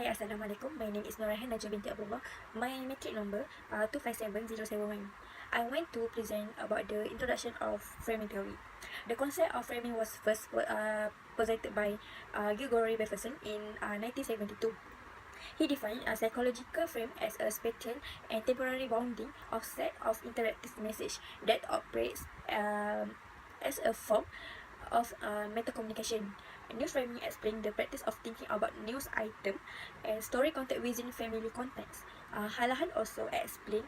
Hi, Assalamualaikum. My name is Nuraihan Najwa binti Abdullah. My metric number 257071. I want to present about the introduction of framing theory. The concept of framing was first presented by Gregory Bateson in 1972. He defined a psychological frame as a spatial and temporary bounding of set of interactive message that operates as a form of meta-communication. News framing explains the practice of thinking about news item and story content within family context. Halahan also explain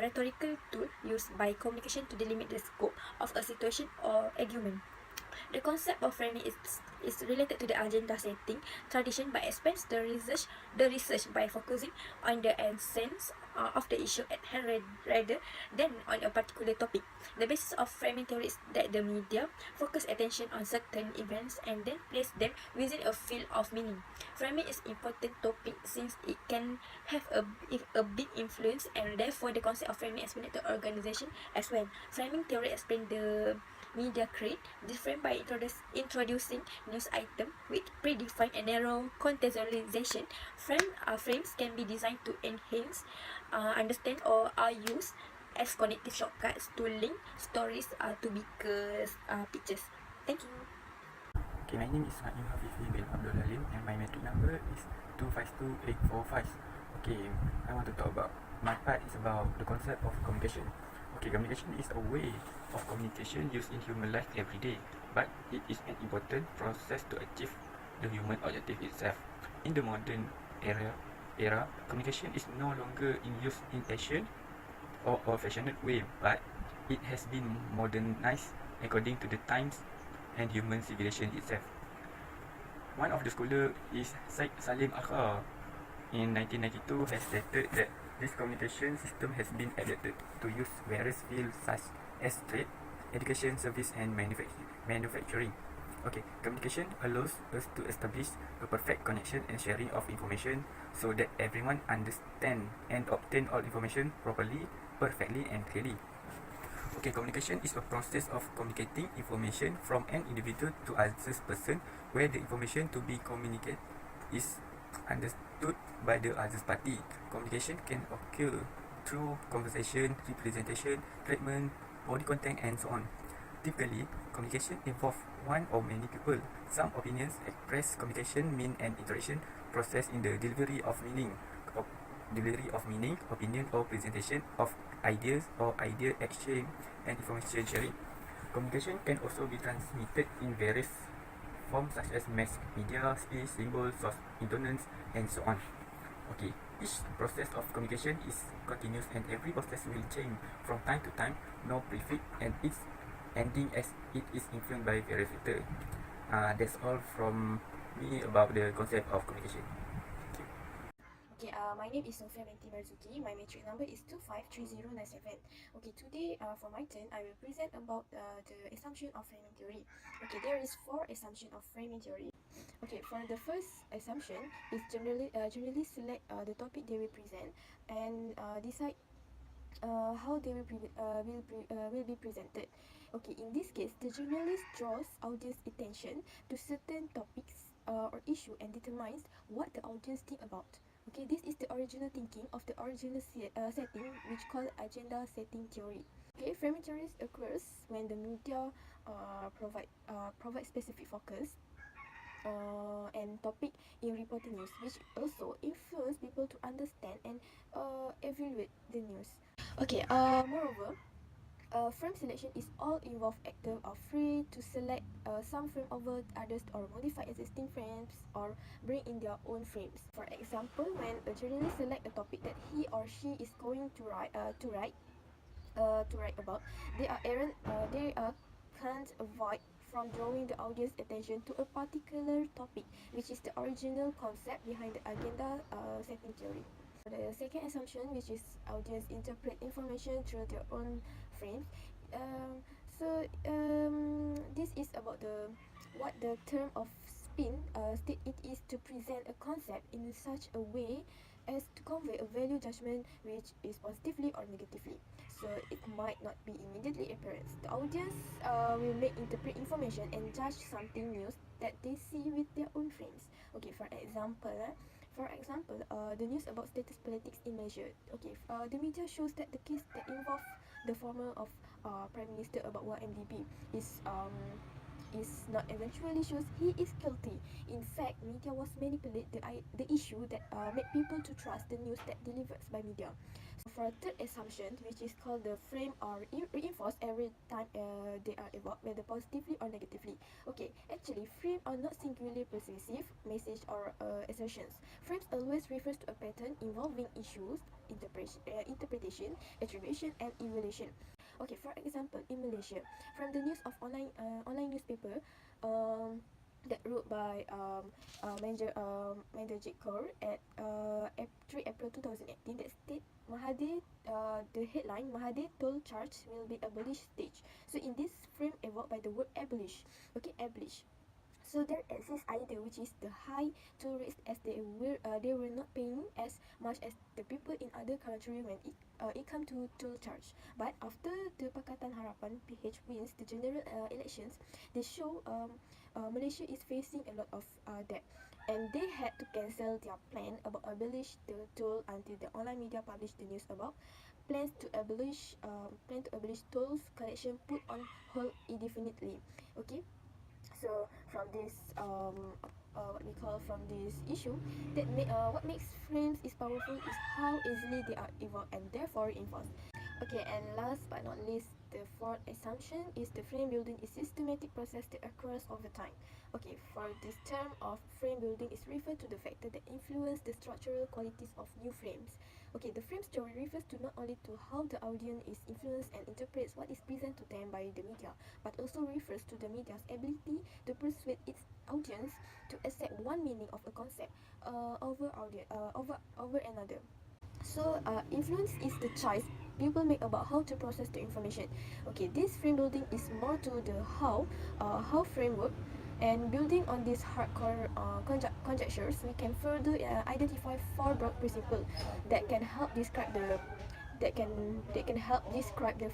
rhetorical tool used by communication to delimit the scope of a situation or argument. The concept of framing is related to the agenda setting tradition but expands the research by focusing on the essence of the issue at hand rather than on a particular topic. The basis of framing theory is that the media focus attention on certain events and then place them within a field of meaning. Framing is important topic since it can have a big influence, and therefore the concept of framing explains the organization as well. Framing theory explains the media create different by introducing news item with predefined and narrow contextualization. Frames can be designed to enhance, understand, or are used as connective shortcuts to link stories to bigger pictures. Thank you. Okay, my name is Naim Hafifi bin Abdul Halim and my metric number is 252845. Okay, I want to talk about my part is about the concept of communication. Okay, communication is a way of communication used in human life every day, but it is an important process to achieve the human objective itself. In the modern era, communication is no longer in use in ancient or old-fashioned way, but it has been modernized according to the times and human civilization itself. One of the scholars is Syed Salim Akhar in 1992 has stated that this communication system has been adapted to use various fields such as trade, education, service and manufacturing. Okay, communication allows us to establish a perfect connection and sharing of information so that everyone understand and obtain all information properly, perfectly and clearly. Okay, communication is a process of communicating information from an individual to other person where the information to be communicated is understood by the other party. Communication can occur through conversation, representation, treatment, body contact and so on. Typically, communication involves one or many people. Some opinions express communication mean an interaction process in the delivery of meaning, opinion or presentation of ideas or idea exchange and information sharing. Communication can also be transmitted in various forms such as mass media, speech, symbols, source, intonance and so on. Okay, each process of communication is continuous and every process will change from time to time, no prefix and its ending as it is influenced by various factors. That's all from me about the concept of communication. Okay, my name is Sofia binti Marzuki. My metric number is 253097. Okay, today for my turn, I will present about the assumption of framing theory. Okay, there is 4 assumption of framing theory. Okay, for the first assumption is generally select the topic they will present and decide how they will be presented. Okay, in this case, the journalist draws audience attention to certain topics or issue and determines what the audience think about. Okay, this is the original thinking of the original setting, which called agenda setting theory. Okay, framing theory occurs when the media provide specific focus and topic in reporting news, which also influence people to understand and evaluate the news. Okay, moreover, frame selection is all involved actor are free to select some frame over others or modify existing frames or bring in their own frames. For example, when a journalist select a topic that he or she is going to write about, they can't avoid from drawing the audience attention to a particular topic, which is the original concept behind the agenda setting theory. The second assumption, which is audience interpret information through their own frames. This is about the what the term of spin state it is to present a concept in such a way as to convey a value judgment which is positively or negatively. So it might not be immediately apparent. The audience will make interpret information and judge something news that they see with their own frames. Okay, for example, For example, the news about status politics in Malaysia. Okay, the media shows that the case that involve the former of Prime Minister about YMDB is not eventually shows he is guilty. In fact, media was manipulate the issue that made people to trust the news that delivered by media. So for a third assumption, which is called the frame or reinforced every time they are evoked, whether positively or negatively. Okay, actually, frame are not singularly persuasive message or assertions. Frames always refers to a pattern involving issues, interpretation, attribution, and evaluation. Okay, for example, in Malaysia, from the news of online newspaper, um, that wrote by Manjit Kaur at 3 April 2018 that state Mahathir, the headline Mahathir told charge will be abolished stage. So in this frame evoked by the word abolish, okay, abolish. So there exists idea which is the high tourist as they were not paying as much as the people in other country when it come to toll charge. But after the Pakatan Harapan PH wins the general elections, they show Malaysia is facing a lot of debt, and they had to cancel their plan about abolish the toll until the online media published the news about plan to abolish tolls collection put on hold indefinitely. Okay, so from this what we call from this issue what makes frames is powerful is how easily they are evolved and therefore reinforced. Okay, and last but not least, the fourth assumption is the frame building is systematic process that occurs over time. Okay, for this term of frame building is referred to the factor that influence the structural qualities of new frames. Okay, the frame story refers to not only to how the audience is influenced and interprets what is presented to them by the media, but also refers to the media's ability to persuade its audience to accept one meaning of a concept over another. So, influence is the choice people make about how to process the information. Okay, this frame building is more to the how framework, and building on these hardcore conjectures, we can further identify four broad principles that can help describe the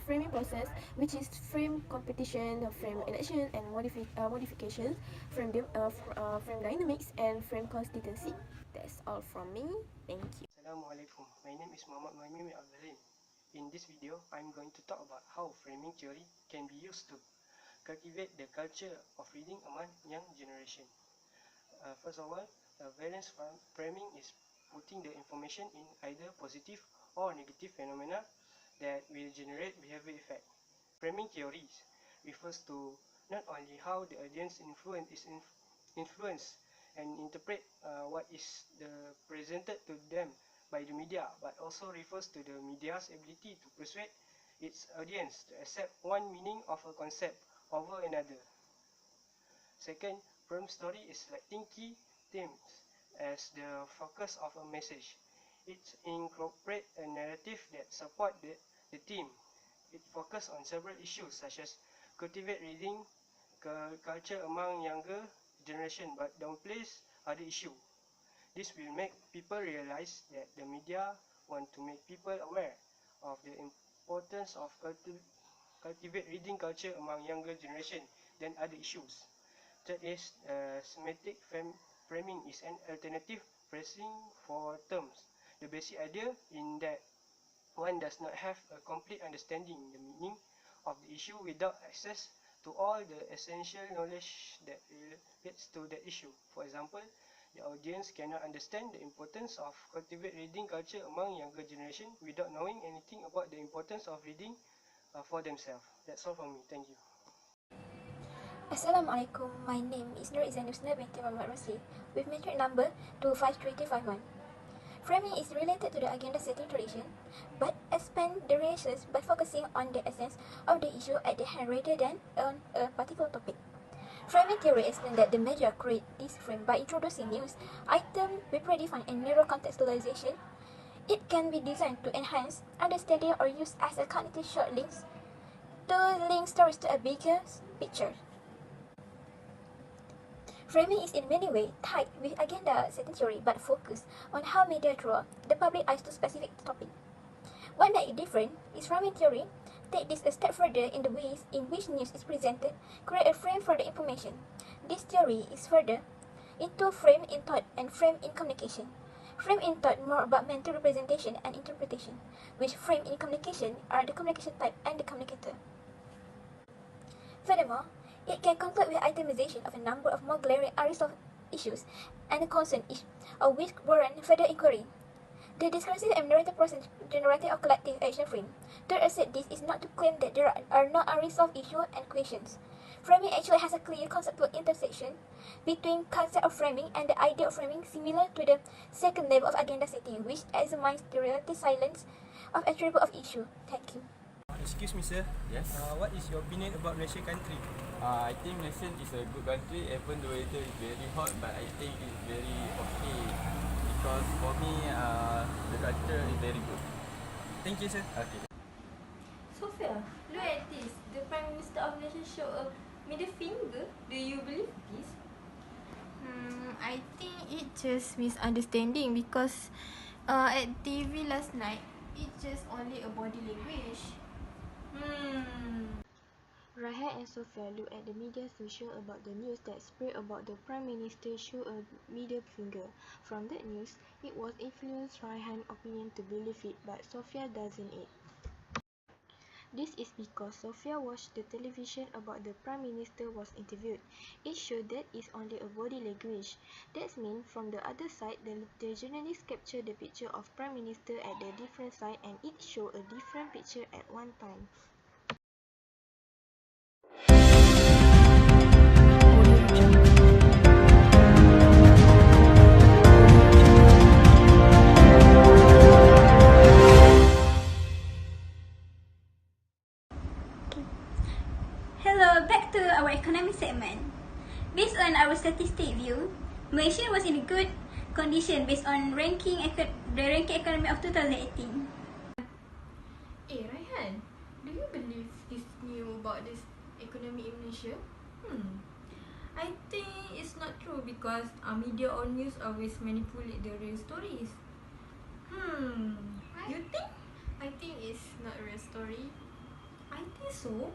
framing process, which is frame competition, frame election, and modifications, frame dynamics, and frame consistency. That's all from me. Thank you. Assalamualaikum. My name is Muhammad Muhammad Abdulin. In this video, I'm going to talk about how framing theory can be used to cultivate the culture of reading among young generation. First of all, valence framing is putting the information in either positive or negative phenomena that will generate behavior effect. Framing theories refers to not only how the audience influenced and interpret what is presented to them by the media, but also refers to the media's ability to persuade its audience to accept one meaning of a concept over another. Second, frame story is selecting key themes as the focus of a message. It incorporates a narrative that supports the theme. It focuses on several issues such as cultivate reading culture among younger generation, but downplays other issues. This will make people realize that the media want to make people aware of the importance of cultivate reading culture among younger generation than other issues. Third is semantic framing is an alternative phrasing for terms. The basic idea in that one does not have a complete understanding the meaning of the issue without access to all the essential knowledge that relates to that issue. For example, the audience cannot understand the importance of cultivate reading culture among younger generation without knowing anything about the importance of reading for themselves. That's all from me. Thank you. Assalamualaikum. My name is Nur Izan Husna binti Muhammad Rosli with metric number 253351. Framing is related to the agenda setting tradition, but expand the research by focusing on the essence of the issue at the hand rather than on a particular topic. Framing theory explains that the media create this frame by introducing news items with predefined and narrow contextualization. It can be designed to enhance understanding or used as a cognitive short links to link stories to a bigger picture. Framing is in many ways tied with agenda setting theory but focused on how media draw the public eyes to specific topic. What makes it different is framing theory take this a step further in the ways in which news is presented, create a frame for the information. This theory is further into frame in thought and frame in communication. Frame in thought more about mental representation and interpretation, which frame in communication are the communication type and the communicator. Furthermore, it can conclude with itemization of a number of more glaring unresolved issues and the concern of which warrant further inquiry. The discursive and narrative process generated of collective action frame. To assert this is not to claim that there are no unresolved issues and questions. Framing actually has a clear conceptual intersection between concept of framing and the idea of framing, similar to the second level of agenda setting, which examines the relative silence of attribute of issue. Thank you. Excuse me, sir. Yes. What is your opinion about Malaysia country? I think Malaysia is a good country, even though weather is very hot, but I think it's very okay because for me, the culture is very good. Thank you, sir. Okay. Sophia, look at this. The Prime Minister of Malaysia showed a middle finger. Do you believe this? I think it's just misunderstanding because at TV last night, it's just only a body language. Rahat and Sophia look at the media social about the news that spread about the Prime Minister show a middle finger. From that news, it was influenced Raihan's opinion to believe it, but Sophia doesn't it. This is because Sophia watched the television about the Prime Minister was interviewed. It showed that it's only a body language. That means from the other side, the journalist captured the picture of Prime Minister at the different side and it showed a different picture at one time. Hello, back to our economic segment. Based on our statistic view, Malaysia was in a good condition based on the ranking economy of 2018. Hey Raihan, do you believe this new about this economy in Malaysia? I think it's not true because media or news always manipulate the real stories. You think? I think it's not a real story. I think so.